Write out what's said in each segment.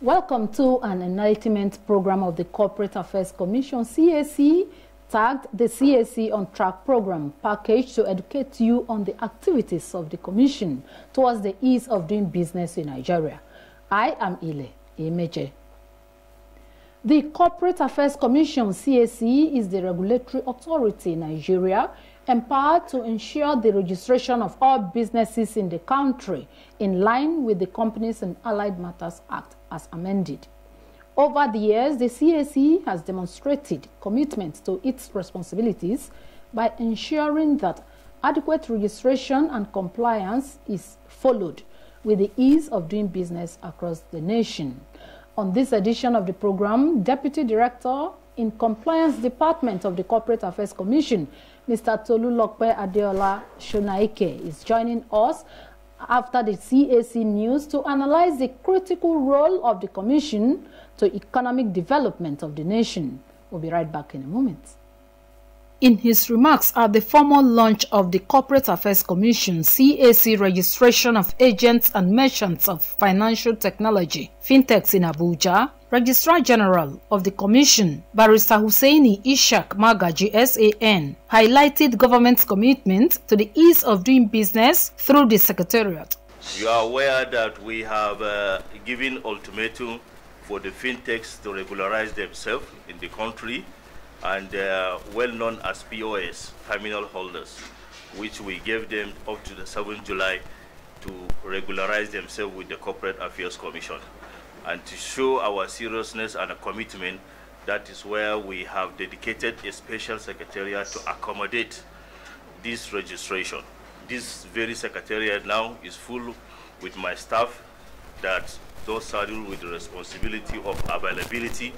Welcome to an enlightenment program of the Corporate Affairs Commission, C.A.C, tagged the C.A.C on Track program, packaged to educate you on the activities of the Commission towards the ease of doing business in Nigeria. I am Ile Emeje. The Corporate Affairs Commission, C.A.C, is the regulatory authority in Nigeria empowered to ensure the registration of all businesses in the country in line with the Companies and Allied Matters Act as amended. Over the years, the C.A.C has demonstrated commitment to its responsibilities by ensuring that adequate registration and compliance is followed with the ease of doing business across the nation. On this edition of the program, Deputy Director in Compliance Department of the Corporate Affairs Commission, Mr. Tolulope Adeola Sonaike, is joining us after the C.A.C news to analyze the critical role of the Commission to economic development of the nation. We'll be right back in a moment. In his remarks at the formal launch of the Corporate Affairs Commission C.A.C registration of agents and merchants of financial technology, fintechs in Abuja, Registrar General of the Commission, Barrister Hussaini Ishaq Magaji SAN, highlighted government's commitment to the ease of doing business through the Secretariat. You are aware that we have given ultimatum for the fintechs to regularize themselves in the country, and well known as POS, terminal holders, which we gave them up to the 7th July to regularize themselves with the Corporate Affairs Commission. And to show our seriousness and a commitment, that is where we have dedicated a special secretariat to accommodate this registration. This very secretariat now is full with my staff that those saddled with the responsibility of availability,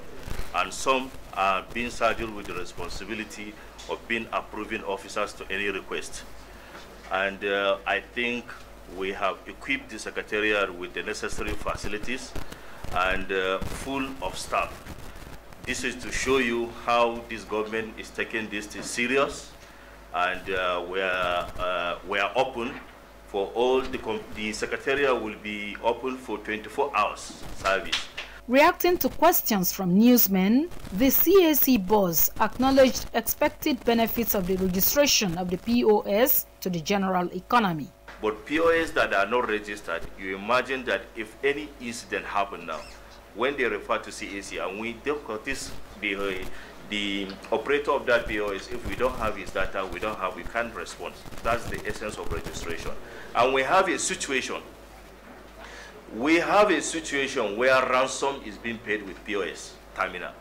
and some are being saddled with the responsibility of being approving officers to any request. And I think we have equipped the secretariat with the necessary facilities and full of staff. This is to show you how this government is taking this thing serious, and we are open for all the secretariat will be open for 24 hours service. Reacting to questions from newsmen, the C.A.C boss acknowledged expected benefits of the registration of the POS to the general economy. But POS that are not registered, you imagine that if any incident happen now, when they refer to C.A.C and we don't notice the operator of that POS, if we don't have his data, we can't respond. That's the essence of registration. And we have a situation where ransom is being paid with POS terminal.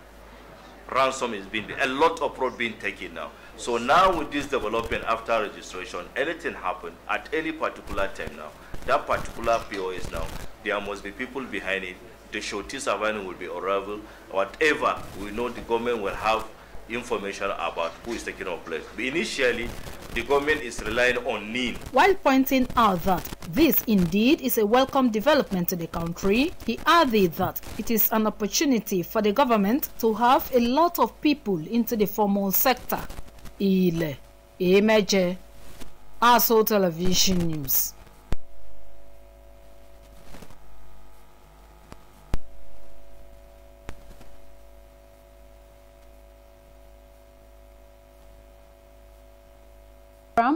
Ransom is being, a lot of fraud being taken now. So now with this development after registration, anything happen at any particular time now, that particular POS now, there must be people behind it. The surety surveillance will be unraveled. Whatever, we know the government will have information about who is taking up place. But initially, the government is relying on NIN. While pointing out that this indeed is a welcome development to the country, he added that it is an opportunity for the government to have a lot of people into the formal sector. Ile Emeje, ASO Television News.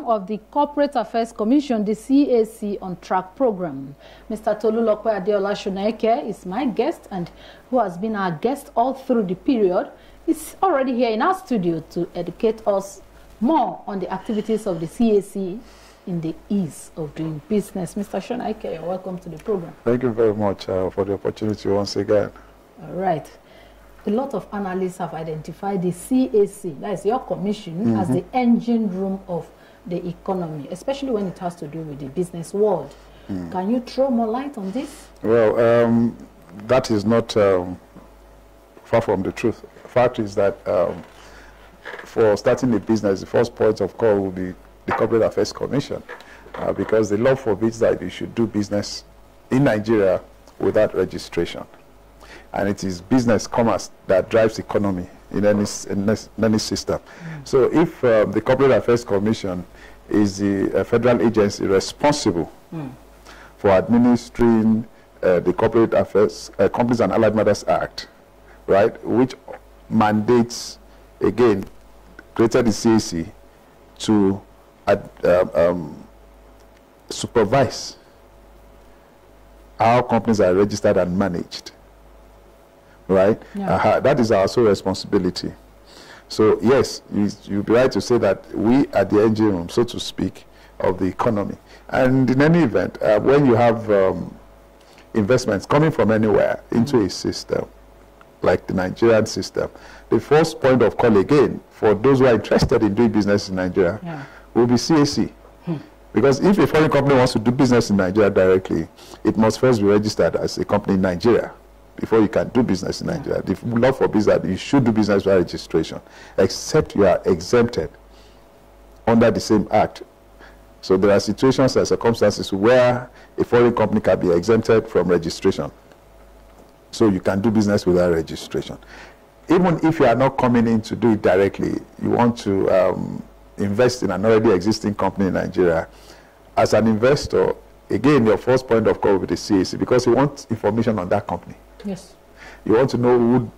Of the Corporate Affairs Commission, the C.A.C on Track program. Mr. Tolulope Adeola Sonaike is my guest, and who has been our guest all through the period, is already here in our studio to educate us more on the activities of the C.A.C in the ease of doing business. Mr. Sonaike, welcome to the program. Thank you very much for the opportunity once again. All right. A lot of analysts have identified the C.A.C, that is your commission, as the engine room of the economy, especially when it has to do with the business world. Can you throw more light on this? Well, that is not far from the truth. The fact is that for starting a business, the first point of call will be the Corporate Affairs Commission, because the law forbids that you should do business in Nigeria without registration. And it is business commerce that drives economy in any system. So if the Corporate Affairs Commission is the federal agency responsible for administering the Corporate Affairs, Companies and Allied Matters Act, right, which mandates, again, created the C.A.C. to supervise how companies are registered and managed, right? Yeah. That is our sole responsibility. So yes, you'd be right to say that we are the engine room, so to speak, of the economy. And in any event, when you have investments coming from anywhere into a system, like the Nigerian system, the first point of call again for those who are interested in doing business in Nigeria will be C.A.C. Because if a foreign company wants to do business in Nigeria directly, it must first be registered as a company in Nigeria before you can do business in Nigeria. The law forbids that you should do business without registration, except you are exempted under the same act. So there are situations and circumstances where a foreign company can be exempted from registration. So you can do business without registration. Even if you are not coming in to do it directly, you want to invest in an already existing company in Nigeria. As an investor, again, your first point of call will be the C.A.C. because you want information on that company. Yes. You want to know who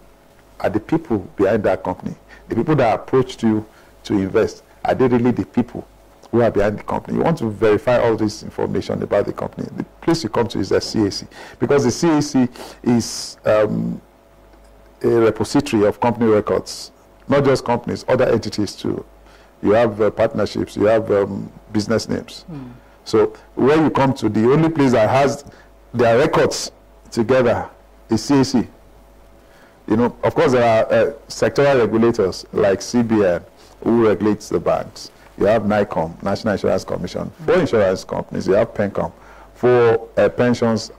are the people behind that company. The people that approached you to invest, are they really the people who are behind the company? You want to verify all this information about the company. The place you come to is the C.A.C. because the C.A.C. is a repository of company records, not just companies, other entities too. You have partnerships, you have business names. So when you come to the only place that has their records together is C.A.C. You know, of course, there are sectoral regulators like CBN who regulates the banks. You have NICOM, National Insurance Commission, for insurance companies. You have PENCOM for pensions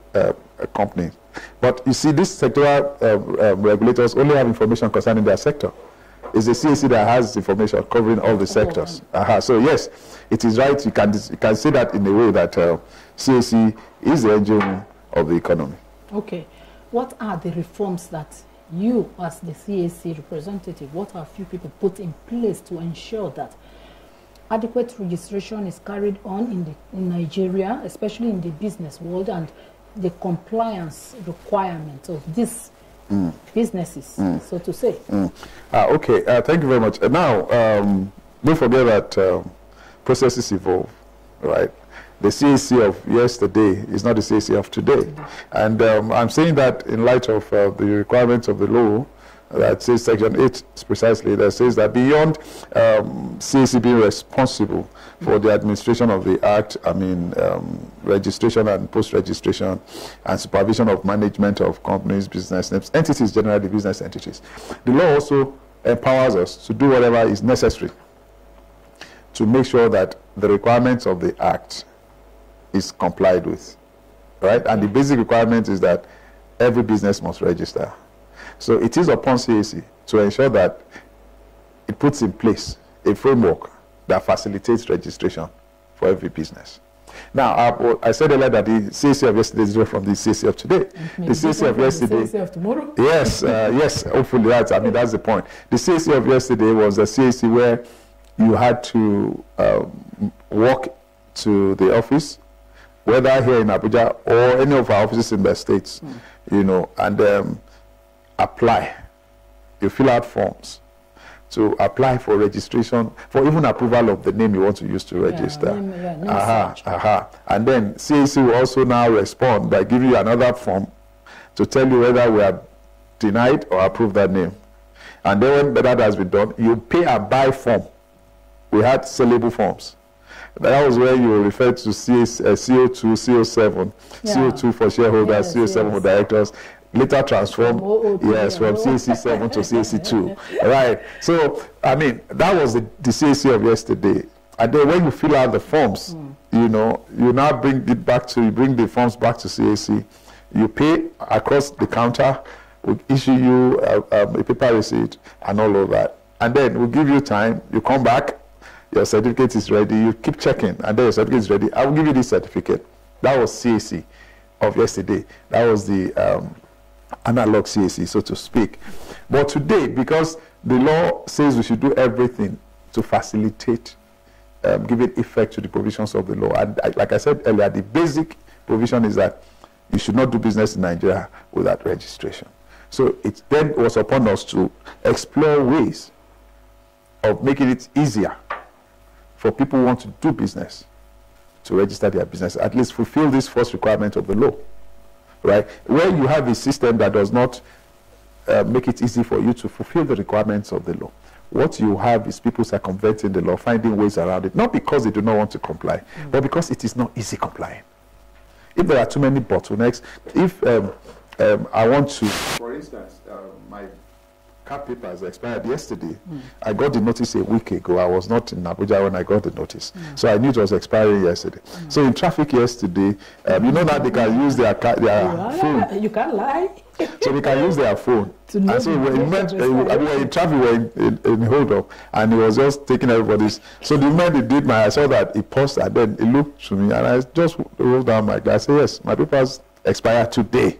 companies. But you see, these sectoral regulators only have information concerning their sector. It's the C.A.C. that has information covering all the sectors. So yes, it is right. You can say that in a way that C.A.C. is the engine of the economy. Okay. What are the reforms that you, as the C.A.C. representative, what have you people put in place to ensure that adequate registration is carried on in Nigeria, especially in the business world, and the compliance requirements of these businesses, so to say? Okay, thank you very much. Now, don't forget that processes evolve, right? The C.A.C. of yesterday is not the C.A.C. of today. And I'm saying that in light of the requirements of the law, that says Section 8 precisely, that says that beyond C.A.C. being responsible for the administration of the Act, I mean, registration and post-registration and supervision of management of companies, business names, entities, generally business entities. The law also empowers us to do whatever is necessary to make sure that the requirements of the Act is complied with, right? And the basic requirement is that every business must register. So it is upon C.A.C. to ensure that it puts in place a framework that facilitates registration for every business. Now, I said earlier that the C.A.C. of yesterday is different from the C.A.C. of today. The C.A.C. of yesterday, the C.A.C. of tomorrow. Yes, yes, hopefully that's, I mean, that's the point. The C.A.C. of yesterday was a C.A.C. where you had to walk to the office, whether here in Abuja or any of our offices in the states, you know, and apply. You fill out forms to apply for registration, for even approval of the name you want to use to register. And then C.A.C. will also now respond by giving you another form to tell you whether we have denied or approved that name. And then when that has been done, you pay a buy form. We had sellable forms. That was where you refer to CO2, CO7, CO2 for shareholders, CO7 for directors, later transformed, from C.A.C. 7 to C.A.C. 2. Right. So, I mean, that was the C.A.C. of yesterday. And then when you fill out the forms, you know, you now bring it back to, you bring the forms back to C.A.C. You pay across the counter, we'll issue you a paper receipt and all of that. And then we'll give you time, you come back, your certificate is ready, you keep checking, and then your certificate is ready. I will give you this certificate. That was C.A.C. of yesterday. That was the analog C.A.C., so to speak. But today, because the law says we should do everything to facilitate giving effect to the provisions of the law, and like I said earlier, the basic provision is that you should not do business in Nigeria without registration. So it then was upon us to explore ways of making it easier for people who want to do business to register their business, at least fulfill this first requirement of the law, right? Where you have a system that does not make it easy for you to fulfill the requirements of the law, what you have is people circumventing the law, finding ways around it, not because they do not want to comply, but because it is not easy complying. If there are too many bottlenecks, if I want to, for instance, my car papers expired yesterday. I got the notice a week ago. I was not in Abuja when I got the notice. So I knew it was expiring yesterday. So in traffic yesterday, you know that they can use their phone. You can't lie. So they can use their phone. And so when we're in traffic, we're in hold up, and he was just taking everybody's. So the moment he did I saw that he paused, and then he looked to me, and I just rolled down my glass. I said, yes, my papers expire today.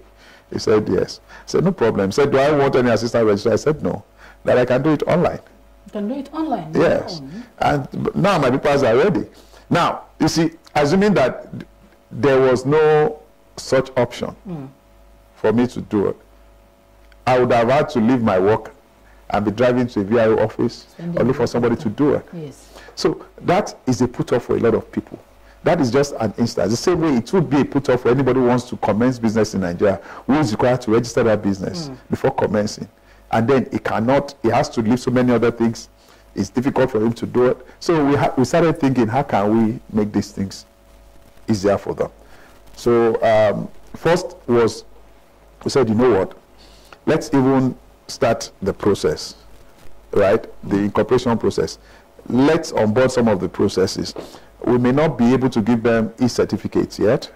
He said, yes. I said, no problem. He said, do I want any assistant registrar? I said, no. That I can do it online. You can do it online? Yes. And now my papers are ready. Now, you see, assuming that there was no such option for me to do it, I would have had to leave my work and be driving to a VIO office or look for somebody to do it. Yes. So that is a put-off for a lot of people. That is just an instance. The same way it would be a put-off for anybody who wants to commence business in Nigeria, who is required to register that business before commencing. And then he has to leave so many other things. It's difficult for him to do it. So we started thinking, how can we make these things easier for them? So first was, we said, you know what, let's even start the process, right? The incorporation process. Let's onboard some of the processes. We may not be able to give them e-certificates yet.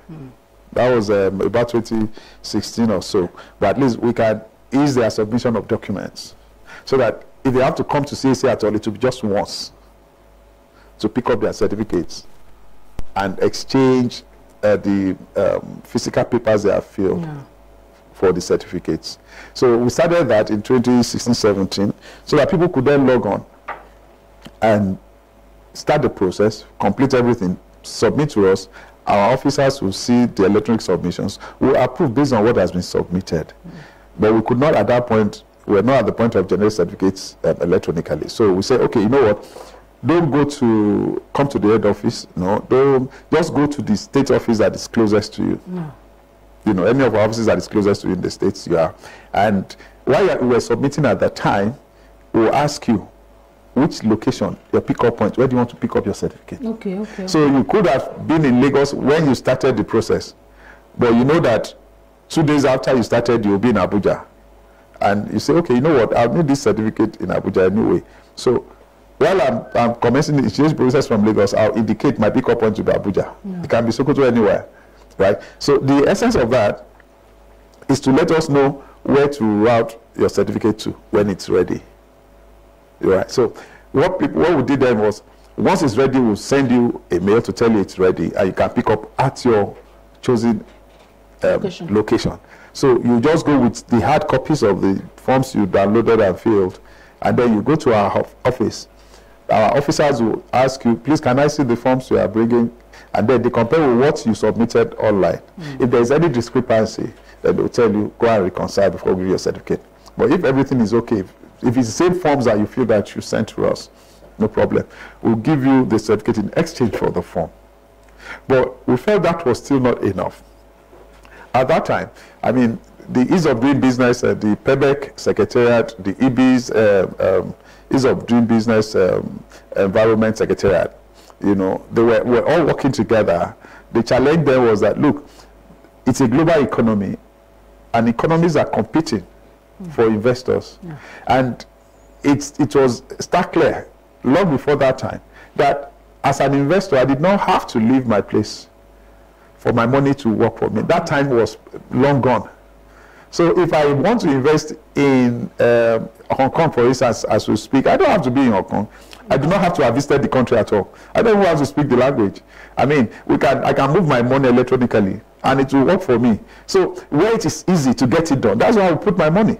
That was about 2016 or so. But at least we can ease their submission of documents so that if they have to come to C.A.C. at all, it will be just once to pick up their certificates and exchange the physical papers they have filled for the certificates. So we started that in 2016-17 so that people could then log on and start the process, complete everything, submit to us. Our officers will see the electronic submissions. We'll approve based on what has been submitted. But we could not at that point, we're not at the point of generating certificates electronically. So we say, okay, you know what? Don't come to the head office. No, don't just go to the state office that is closest to you. You know, any of our offices that is closest to you in the states you are. And while we were submitting at that time, we'll ask you, which location, your pickup point, where do you want to pick up your certificate? Okay. So you could have been in Lagos when you started the process, but you know that 2 days after you started, you'll be in Abuja. And you say, okay, you know what, I'll need this certificate in Abuja anyway. So while I'm commencing the exchange process from Lagos, I'll indicate my pickup point to be Abuja. It can be Sokoto anywhere, right? So the essence of that is to let us know where to route your certificate to when it's ready. Right. So what we did then was, once it's ready, we'll send you a mail to tell you it's ready, and you can pick up at your chosen location. So you just go with the hard copies of the forms you downloaded and filled, and then you go to our office. Our officers will ask you, please, can I see the forms you are bringing? And then they compare with what you submitted online. If there is any discrepancy, then they'll tell you, go and reconcile before we give you a certificate. But if everything is okay, if it's the same forms that you feel that you sent to us, no problem. We'll give you the certificate in exchange for the form. But we felt that was still not enough. At that time, I mean, the ease of doing business, the PEBEC Secretariat, the EB's ease of doing business environment Secretariat, you know, they were all working together. The challenge there was that, look, it's a global economy, and economies are competing for investors. And it was stark clear long before that time that as an investor, I did not have to leave my place for my money to work for me. That time was long gone. So if I want to invest in Hong Kong, for instance, as we speak, I don't have to be in Hong Kong. I do not have to have visited the country at all. I don't even have to speak the language. I mean, I can move my money electronically, and it will work for me. So where it is easy to get it done, that's where I will put my money.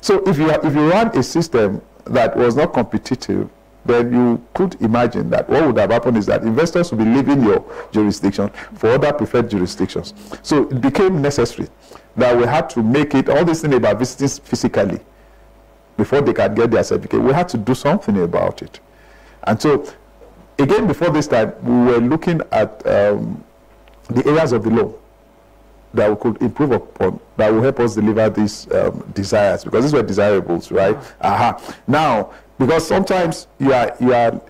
So if you run a system that was not competitive, then you could imagine that what would have happened is that investors would be leaving your jurisdiction for other preferred jurisdictions. So it became necessary that we had to make it, all this thing about visiting physically before they can get their certificate, we had to do something about it. And so, again, before this time, we were looking at the areas of the law that we could improve upon, that will help us deliver these desires, because these were desirables, right? Now, because sometimes you are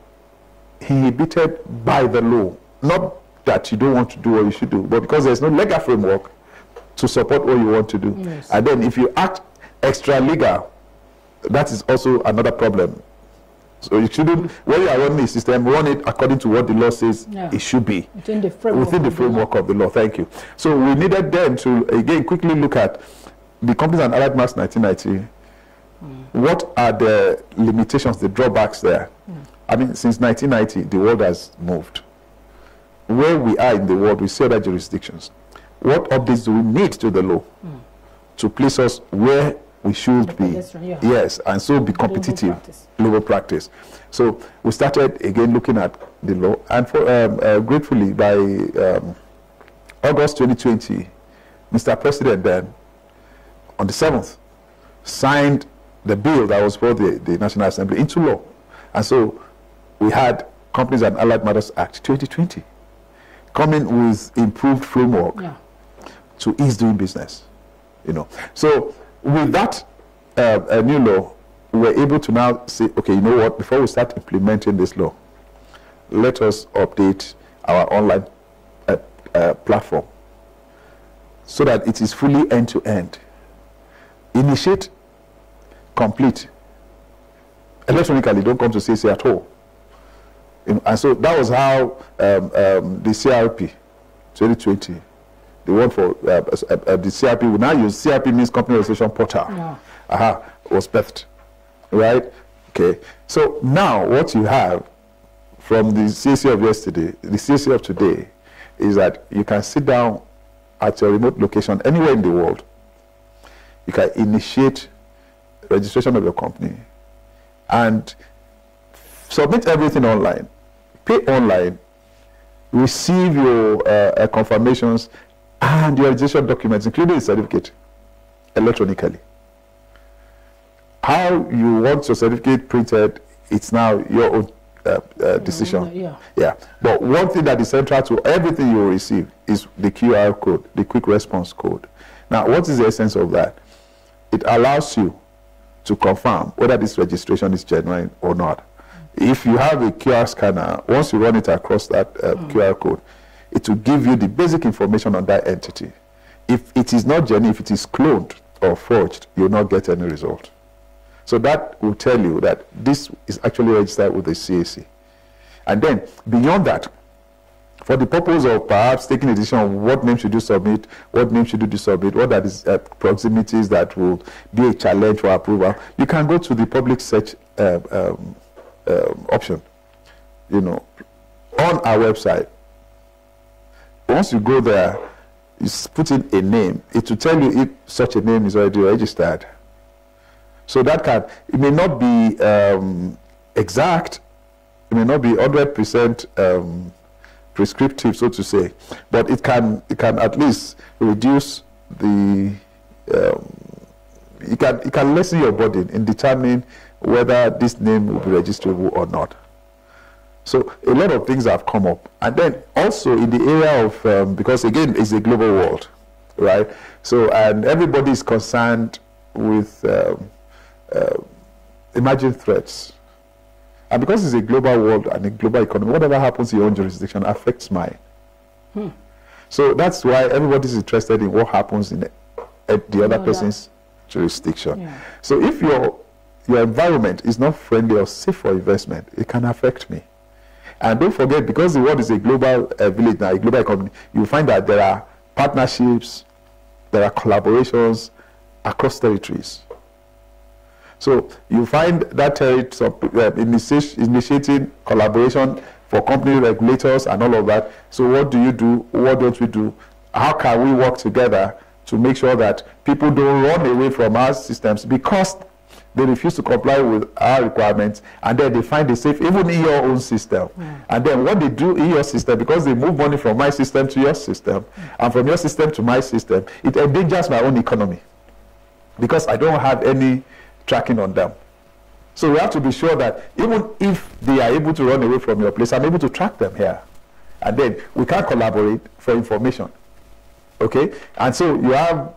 inhibited by the law, not that you don't want to do what you should do, but because there's no legal framework to support what you want to do. Yes. And then if you act extra legal, that is also another problem. So you shouldn't, when you are running a system, run it according to what the law says it should be. Within the framework of the law. Thank you. So we needed then to, again, quickly look at the Companies and Allied Matters 1990. What are the limitations, the drawbacks there? I mean, since 1990, the world has moved. Where we are in the world, we see other jurisdictions. What updates do we need to the law to place us where we should be? Yes, and so be competitive. Global practice. So we started again looking at the law, and for gratefully by August 2020, Mr. President then, on the 7th, signed the bill that was for the National Assembly into law. And so we had Companies and Allied Matters Act 2020 coming with improved framework to ease doing business. So with that new law, we're able to now say, okay, you know what, before we start implementing this law, let us update our online platform so that it is fully end-to-end. Initiate, complete. Electronically, don't come to C.A.C at all. And so that was how the CRP 2020, the one for the CRP, we now use CRP means Company Registration Portal, was birthed, right? Okay. So now what you have from the C.A.C of yesterday, the C.A.C of today, is that you can sit down at your remote location anywhere in the world. You can initiate registration of your company and submit everything online, pay online, receive your confirmations and your registration documents, including the certificate, electronically. How you want your certificate printed, it's now your own decision. But one thing that is central to everything you will receive is the QR code, the quick response code. Now, what is the essence of that? It allows you to confirm whether this registration is genuine or not. If you have a QR scanner, once you run it across that QR code, it will give you the basic information on that entity. If it is not genuine, if it is cloned or forged, you will not get any result. So that will tell you that this is actually registered with the C.A.C. And then, beyond that, for the purpose of perhaps taking a decision on what name should you submit, what name should you submit, what are the proximities that will be a challenge for approval, you can go to the public search option, on our website. Once you go there, you put in a name, it will tell you if such a name is already registered. So that it may not be exact, it may not be 100% prescriptive, so to say, but it can at least reduce the, it can lessen your burden in determining whether this name will be registrable or not. So a lot of things have come up. And then also in the area of, because again, it's a global world, right? So, and everybody is concerned with emerging threats. And because it's a global world and a global economy, whatever happens in your own jurisdiction affects mine. So that's why everybody's interested in what happens in the other person's jurisdiction. So if your environment is not friendly or safe for investment, it can affect me. And don't forget, because the world is a global village now, a global economy, you find that there are partnerships, there are collaborations across territories. So you find that initiating collaboration for company regulators and all of that. So what do you do? What don't we do? How can we work together to make sure that people don't run away from our systems because they refuse to comply with our requirements, and then they find it safe even in your own system. And then what they do in your system, because they move money from my system to your system, and from your system to my system, it endangers my own economy, because I don't have any tracking on them. So we have to be sure that even if they are able to run away from your place, I'm able to track them here. And then we can collaborate for information. Okay? And so you have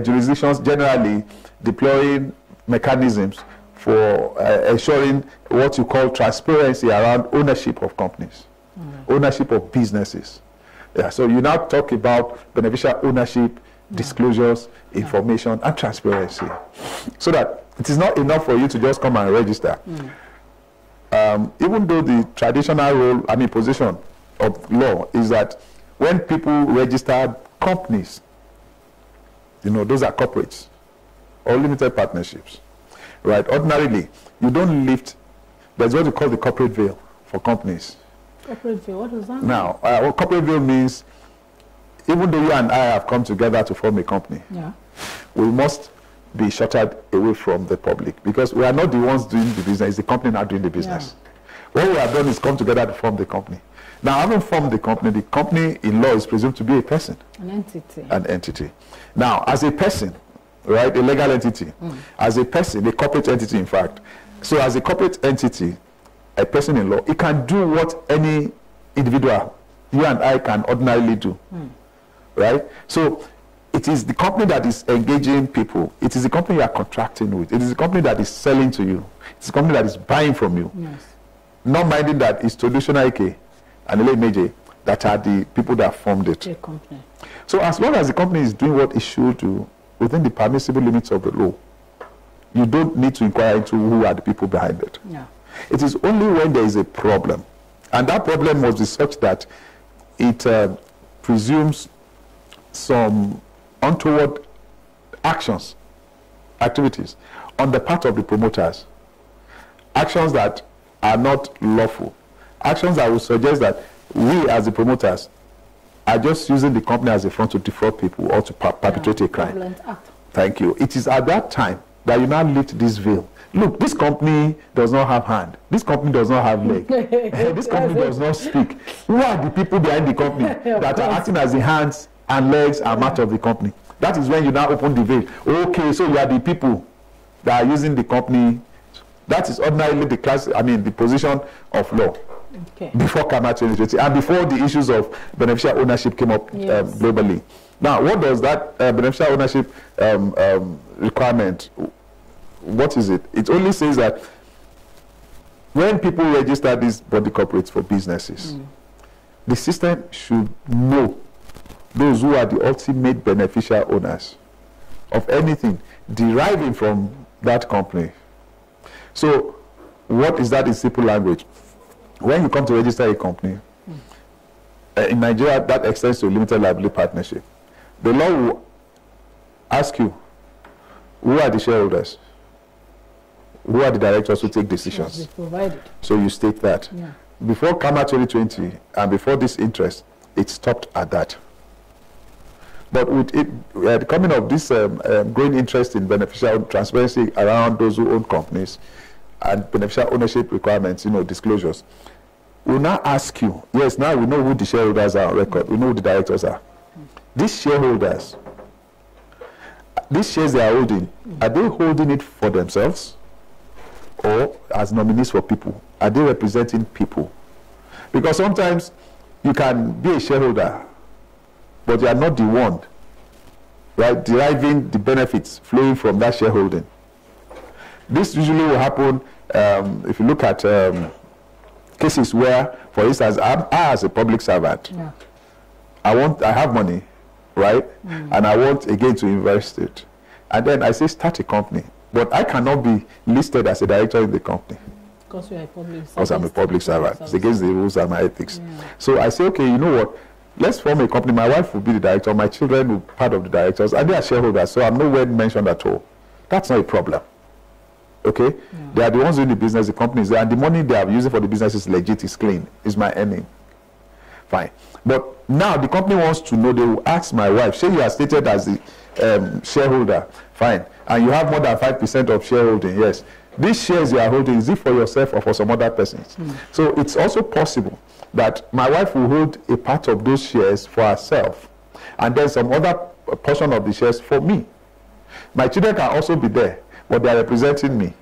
jurisdictions generally deploying mechanisms for ensuring what you call transparency around ownership of companies, ownership of businesses. Yeah, so you now talk about beneficial ownership, disclosures, information, and transparency. So that it is not enough for you to just come and register. Even though the traditional role, position of law is that when people register companies, those are corporates or limited partnerships, right? Ordinarily, you don't lift, there's what you call the corporate veil for companies. Corporate veil, what does that mean? Now, what corporate veil means, even though you and I have come together to form a company, we must be shuttered away from the public, because we are not the ones doing the business, it's the company not doing the business. What we have done is come together to form the company. Now, having formed the company in law is presumed to be a person. An entity. An entity. Now, as a person, right, a legal entity, as a person, a corporate entity, in fact. So as a corporate entity, a person in law, it can do what any individual, you and I, can ordinarily do. Right? So it is the company that is engaging people. It is the company you are contracting with. It is the company that is selling to you. It's the company that is buying from you. Yes. Not minding that it's Tolulope Sonaike and Meje that are the people that formed it. Company. So as long as the company is doing what it should do within the permissible limits of the law, you don't need to inquire into who are the people behind it. It is only when there is a problem, and that problem must be such that it presumes some untoward actions, activities on the part of the promoters, actions that are not lawful, actions that will suggest that we as the promoters are just using the company as a front to defraud people or to perpetrate a crime. Thank you. It is at that time that you now lift this veil. Look, this company does not have hand. This company does not have leg. This company does not speak. Who are the people behind the company that are acting as the hands and legs and mouth of the company? That is when you now open the veil. Okay, so you are the people that are using the company. That is ordinarily the class, the position of law. Before CAMA 2020 and before the issues of beneficial ownership came up globally. Now, what does that beneficial ownership requirement, what is it? It only says that when people register these body corporates for businesses, the system should know those who are the ultimate beneficial owners of anything deriving from that company. So, what is that in simple language? When you come to register a company, in Nigeria, that extends to a limited liability partnership. The law will ask you, who are the shareholders? Who are the directors who take decisions? So you state that. Before CAMA 2020 and before this interest, it stopped at that. But with it, the coming of this growing interest in beneficial transparency around those who own companies and beneficial ownership requirements, disclosures, we'll now ask you, yes, now we know who the shareholders are on record, we know who the directors are. These shareholders, these shares they are holding, are they holding it for themselves or as nominees for people? Are they representing people? Because sometimes you can be a shareholder, but you are not the one, right, deriving the benefits flowing from that shareholding. This usually will happen if you look at cases where, for instance, I as a public servant, I have money, right, and I want again to invest it, and then I say start a company, but I cannot be listed as a director in the company. Because you are a public servant. Because I'm a public servant. It's against the rules and my ethics. So I say, okay, you know what? Let's form a company. My wife will be the director. My children will be part of the directors. And they are shareholders. So I'm nowhere mentioned at all. That's not a problem. Okay? They are the ones doing the business. The company is there. And the money they are using for the business is legit, is clean. Is my earning. Fine. But now the company wants to know, they will ask my wife, say you are stated as the shareholder, fine, and you have more than 5% of shareholding, yes. These shares you are holding, is it for yourself or for some other persons? So it's also possible that my wife will hold a part of those shares for herself, and then some other portion of the shares for me. My children can also be there, but they are representing me,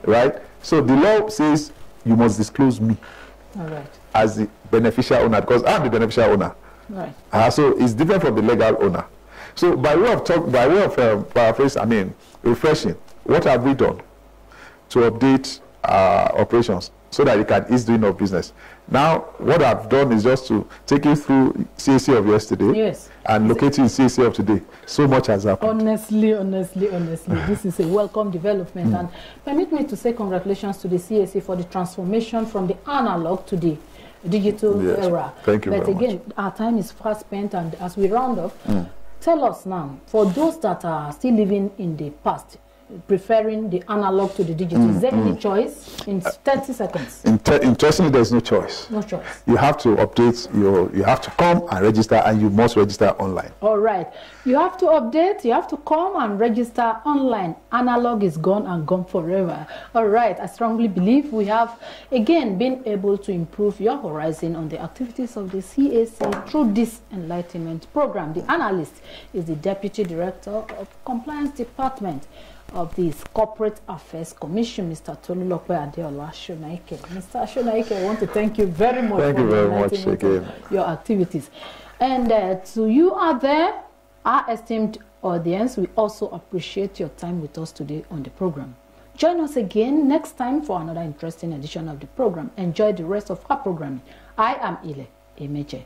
right? So the law says you must disclose me as the beneficial owner, because I'm the beneficial owner. Right. So it's different from the legal owner. So by way of paraphrase, I mean refreshing, what have we done to update operations so that it can ease doing of business? Now, what I've done is just to take you through C.A.C. of yesterday and locate you in C.A.C. of today. So much has happened. Honestly, this is a welcome development. And permit me to say congratulations to the C.A.C. for the transformation from the analog to the digital era. Thank you very much. But again, our time is fast spent, and as we round off, tell us now, for those that are still living in the past, preferring the analog to the digital, is there any choice in 30 seconds? Interestingly, there's no choice. No choice. You have to update you have to come and register, and you must register online. All right. You have to update, you have to come and register online. Analog is gone and gone forever. All right. I strongly believe we have, again, been able to improve your horizon on the activities of the C.A.C. through this enlightenment program. The analyst is the Deputy Director of Compliance Department of the Corporate Affairs Commission, Mr. Tolulope Adeola Sonaike. Mr. Sonaike, I want to thank you very much for your activities. And to you out there, our esteemed audience, we also appreciate your time with us today on the program. Join us again next time for another interesting edition of the program. Enjoy the rest of our programming. I am Ile Emeje.